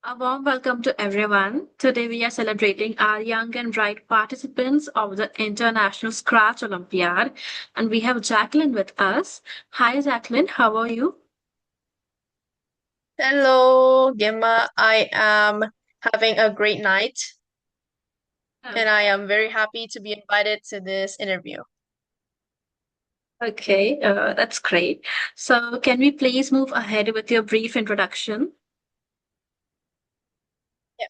A warm welcome to everyone. Today we are celebrating our young and bright participants of the International Scratch Olympiad, and we have Jacqueline with us. Hi, Jacqueline. How are you? Hello, GEMA. I am having a great night Oh, and I am very happy to be invited to this interview. okay, that's great. So, can we please move ahead with your brief introduction? Yeah.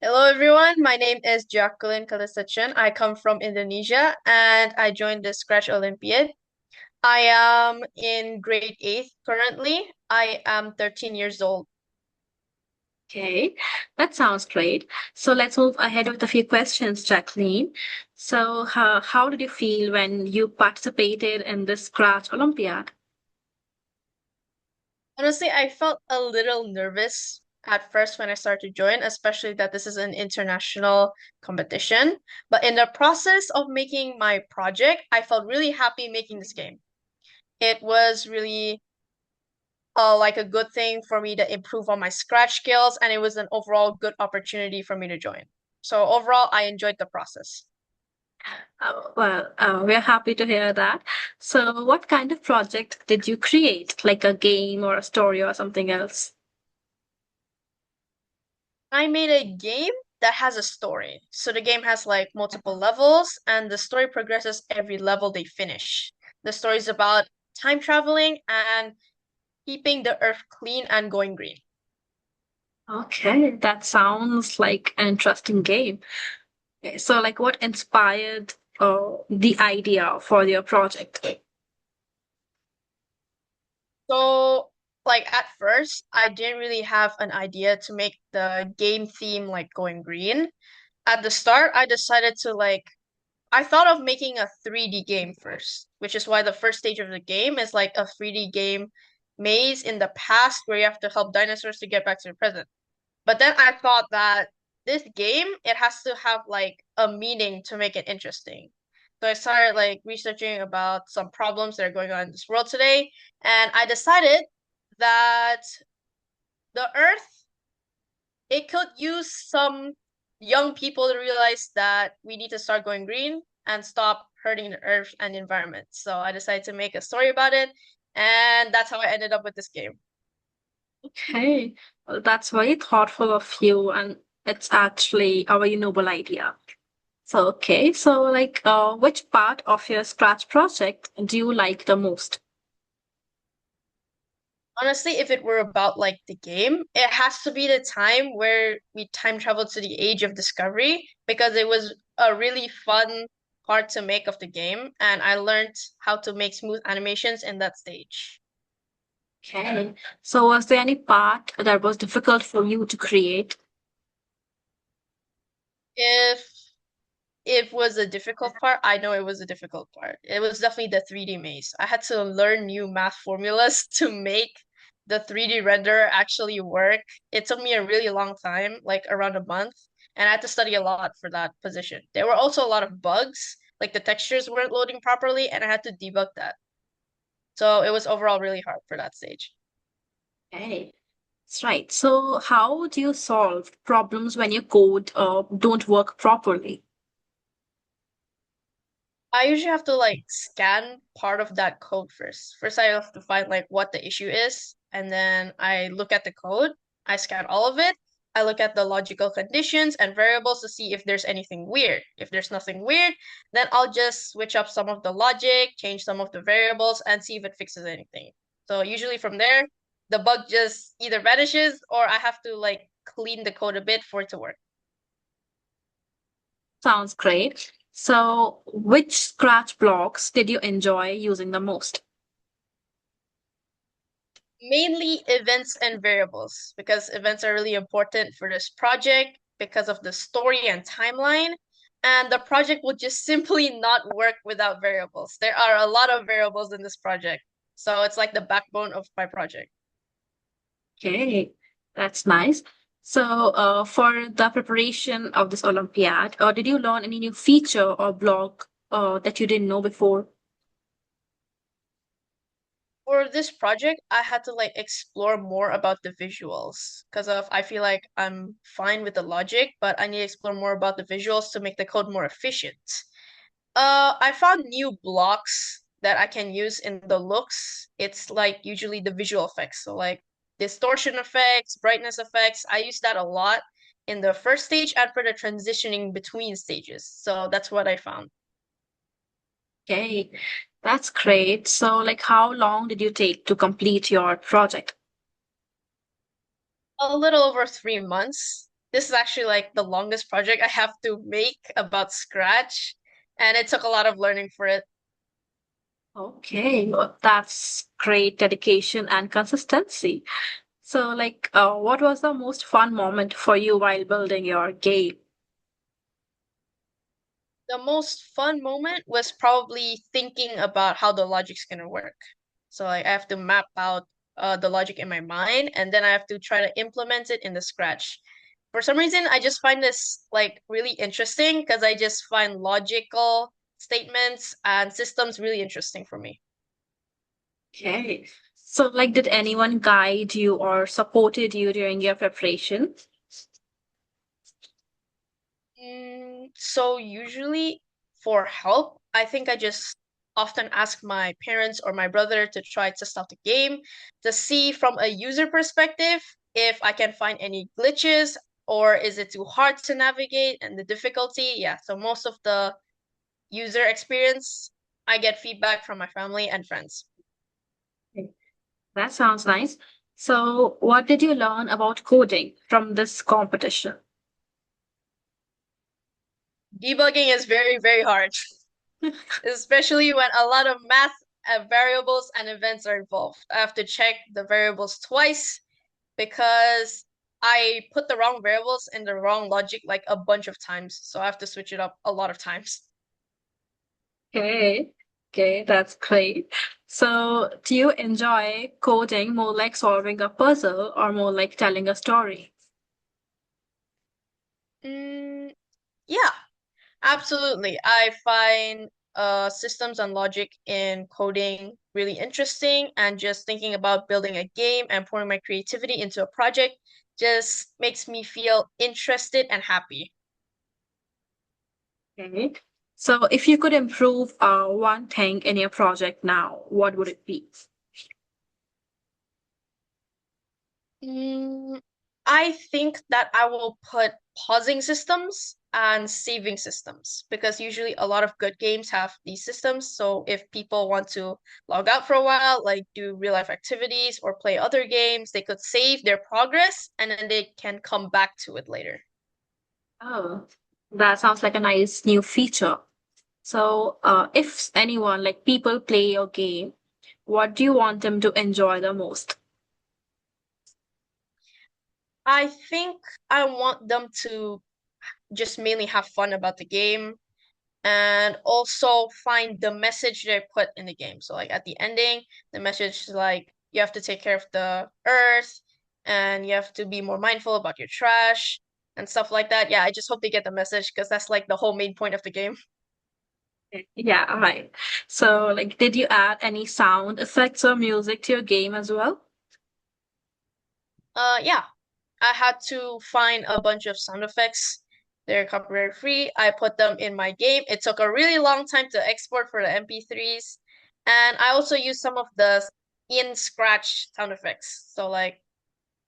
Hello, everyone. My name is Jacquelyn Calista Chen. I come from Indonesia and I joined the Scratch Olympiad. I am in grade 8 currently. I am 13 years old. Okay, that sounds great. So, let's move ahead with a few questions, Jacqueline. So, how did you feel when you participated in this Scratch Olympiad? Honestly, I felt a little nervous at first when I started to join, especially that this is an international competition. But in the process of making my project, I felt really happy making this game. It was really like a good thing for me to improve on my Scratch skills, and it was an overall good opportunity for me to join. So overall, I enjoyed the process. We're happy to hear that. So, what kind of project did you create? Like a game or a story or something else? I made a game that has a story. So the game has like multiple levels, and the story progresses every level they finish. The story is about time traveling and keeping the earth clean and going green. Okay, that sounds like an interesting game. Okay, so, like, what inspired the idea for your project? So, like at first, I didn't really have an idea to make the game theme like going green. At the start, I decided to I thought of making a 3D game first, which is why the first stage of the game is like a 3D game maze in the past where you have to help dinosaurs to get back to the present. But then I thought that this game, it has to have like a meaning to make it interesting. So I started like researching about some problems that are going on in this world today, and I decided that the Earth, it could use some young people to realize that we need to start going green and stop hurting the earth and the environment. So I decided to make a story about it, and that's how I ended up with this game. Okay, well, that's very thoughtful of you, and it's actually a very noble idea. So, okay, so which part of your Scratch project do you like the most? Honestly, if it were about like the game, it has to be the time where we time traveled to the age of discovery because it was a really fun part to make of the game, and I learned how to make smooth animations in that stage. Okay. So was there any part that was difficult for you to create? If it was a difficult part. I know it was a difficult part. It was definitely the 3D maze. I had to learn new math formulas to make the 3D render actually work. It took me a really long time, like around a month, and I had to study a lot for that position. There were also a lot of bugs, like the textures weren't loading properly, and I had to debug that. So it was overall really hard for that stage. Okay. That's right. So how do you solve problems when your code don't work properly? I usually have to like scan part of that code first. First, I have to find like what the issue is, and then I look at the code. I scan all of it. I look at the logical conditions and variables to see if there's anything weird. If there's nothing weird, then I'll just switch up some of the logic, change some of the variables, and see if it fixes anything. So usually from there, the bug just either vanishes or I have to like clean the code a bit for it to work. Sounds great. So which Scratch blocks did you enjoy using the most? Mainly events and variables because events are really important for this project because of the story and timeline. And the project will just simply not work without variables. There are a lot of variables in this project. So it's like the backbone of my project. Okay, that's nice. So for the preparation of this Olympiad, did you learn any new feature or block that you didn't know before? For this project, I had to like explore more about the visuals because of I feel like I'm fine with the logic, but I need to explore more about the visuals to make the code more efficient. I found new blocks that I can use in the looks. It's like usually the visual effects. So like distortion effects, brightness effects. I use that a lot in the first stage and for the transitioning between stages. So that's what I found. Okay, that's great. So, like, how long did you take to complete your project? A little over 3 months. This is actually like the longest project I have to make about Scratch, and it took a lot of learning for it. Okay, well, that's great dedication and consistency. So, like, what was the most fun moment for you while building your game? The most fun moment was probably thinking about how the logic's gonna work. So like I have to map out the logic in my mind, and then I have to try to implement it in the Scratch. For some reason, I just find this like really interesting because I just find logical statements and systems really interesting for me. Okay. So, like, did anyone guide you or supported you during your preparation? So usually for help, I think I just often ask my parents or my brother to try test out the game to see from a user perspective if I can find any glitches or is it too hard to navigate and the difficulty. Yeah, so most of the user experience, I get feedback from my family and friends. Okay, that sounds nice. So, what did you learn about coding from this competition? Debugging is very, very hard, especially when a lot of math variables and events are involved. I have to check the variables twice because I put the wrong variables in the wrong logic like a bunch of times. So I have to switch it up a lot of times. Okay, okay, that's great. So, do you enjoy coding more like solving a puzzle or more like telling a story? Mm, yeah, absolutely. I find systems and logic in coding really interesting, and just thinking about building a game and pouring my creativity into a project just makes me feel interested and happy. Okay. So, if you could improve one thing in your project now, what would it be? Mm, I think that I will put pausing systems and saving systems because usually a lot of good games have these systems. So if people want to log out for a while, like do real life activities or play other games, they could save their progress and then they can come back to it later. Oh, that sounds like a nice new feature. So, if anyone, like people play your game, what do you want them to enjoy the most? I think I want them to just mainly have fun about the game and also find the message they put in the game. So like at the ending, the message is like you have to take care of the earth and you have to be more mindful about your trash and stuff like that. Yeah, I just hope they get the message because that's like the whole main point of the game. Yeah, right. So, like, did you add any sound effects or music to your game as well? Yeah, I had to find a bunch of sound effects. They're copyright free. I put them in my game. It took a really long time to export for the MP3s. And I also used some of the in Scratch sound effects. So like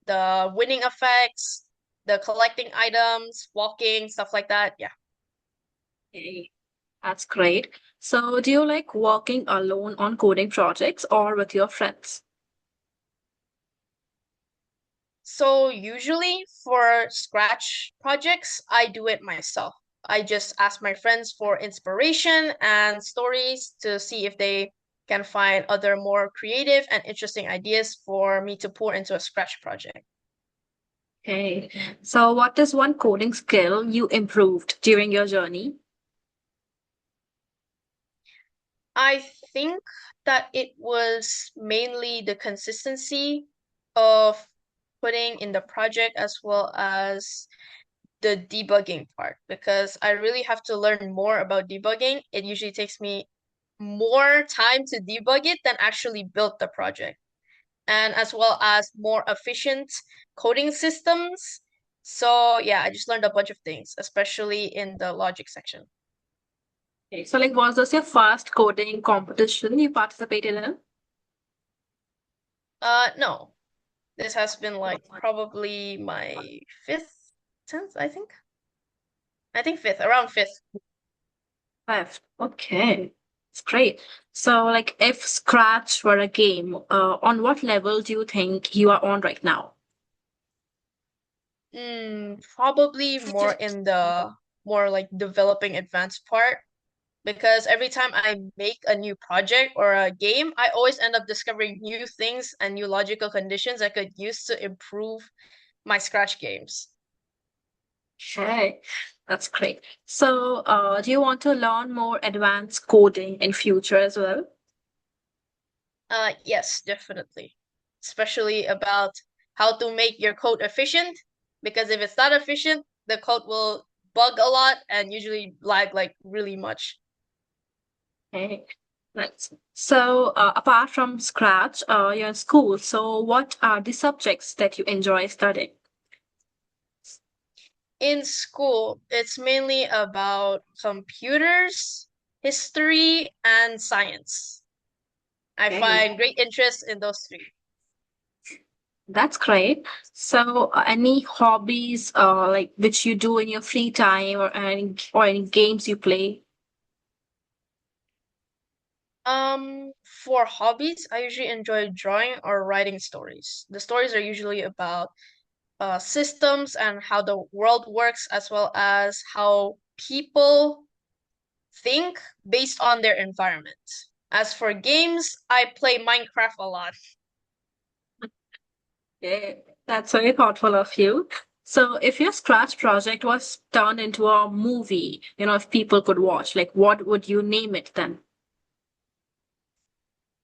the winning effects, the collecting items, walking, stuff like that. Yeah. Okay, that's great. So, do you like working alone on coding projects or with your friends? So usually for Scratch projects, I do it myself. I just ask my friends for inspiration and stories to see if they can find other more creative and interesting ideas for me to pour into a Scratch project. Okay. So, what is one coding skill you improved during your journey? I think that it was mainly the consistency of putting in the project as well as the debugging part because I really have to learn more about debugging. It usually takes me more time to debug it than actually build the project, and as well as more efficient coding systems. So yeah, I just learned a bunch of things, especially in the logic section. Okay. So, like, was this your first coding competition you participated in? No, this has been like probably my fifth, 10th, I think. I think fifth, around fifth. Fifth. Okay. It's great. So, like, if Scratch were a game, on what level do you think you are on right now? Probably more in the more like developing advanced part, because every time I make a new project or a game, I always end up discovering new things and new logical conditions I could use to improve my Scratch games. Okay, that's great. So, do you want to learn more advanced coding in future as well? Yes, definitely. Especially about how to make your code efficient, because if it's not efficient, the code will bug a lot and usually lag like really much. Okay, right. So, apart from Scratch, you're in school. So, what are the subjects that you enjoy studying? In school, it's mainly about computers, history, and science. I Okay, find great interest in those three. that's great. So, any hobbies, like which you do in your free time, or any games you play? For hobbies, I usually enjoy drawing or writing stories. The stories are usually about systems and how the world works, as well as how people think based on their environment. As for games, I play Minecraft a lot. Yeah, that's very thoughtful of you. So, if your Scratch project was turned into a movie, if people could watch, like, what would you name it then?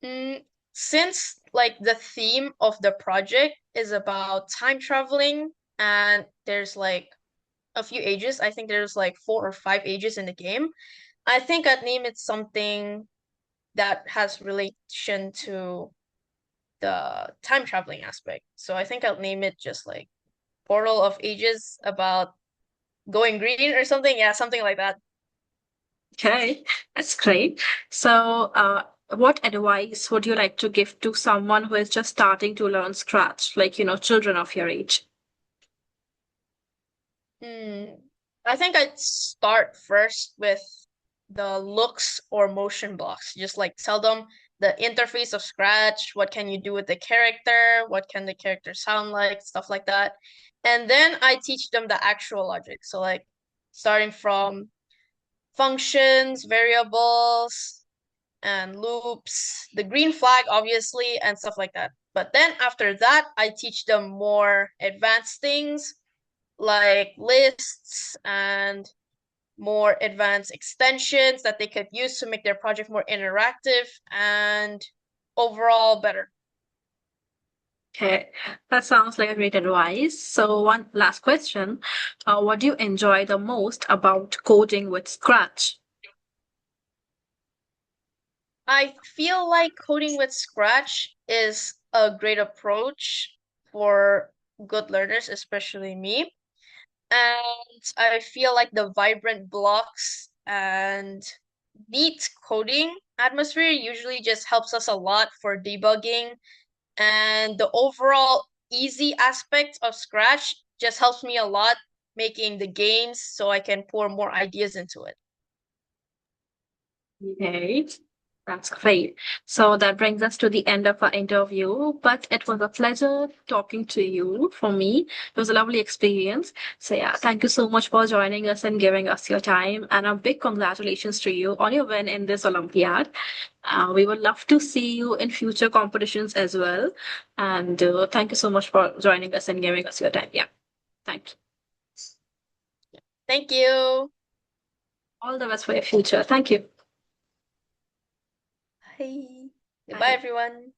Mm, since like the theme of the project is about time traveling and there's like a few ages, I think there's like 4 or 5 ages in the game. I think I'd name it something that has relation to the time traveling aspect. So I think I'll name it just like Portal of Ages about going green or something. Yeah, something like that. Okay, that's great. So, what advice would you like to give to someone who is just starting to learn Scratch, like, children of your age? Hmm. I think I'd start first with the looks or motion blocks. Just like tell them the interface of Scratch, what can you do with the character, what can the character sound like, stuff like that. And then I teach them the actual logic. So like starting from functions, variables, and loops, the green flag, obviously, and stuff like that. But then after that, I teach them more advanced things like lists and more advanced extensions that they could use to make their project more interactive and overall better. Okay, that sounds like a great advice. So, one last question. What do you enjoy the most about coding with Scratch? I feel like coding with Scratch is a great approach for good learners, especially me. And I feel like the vibrant blocks and neat coding atmosphere usually just helps us a lot for debugging, and the overall easy aspect of Scratch just helps me a lot making the games so I can pour more ideas into it. Okay, that's great. So that brings us to the end of our interview, but it was a pleasure talking to you for me. It was a lovely experience. So yeah, thank you so much for joining us and giving us your time. And a big congratulations to you on your win in this Olympiad. We would love to see you in future competitions as well. And thank you so much for joining us and giving us your time. Yeah, thank you. Thank you. All the best for your future. Thank you. Bye. Goodbye, Bye. everyone.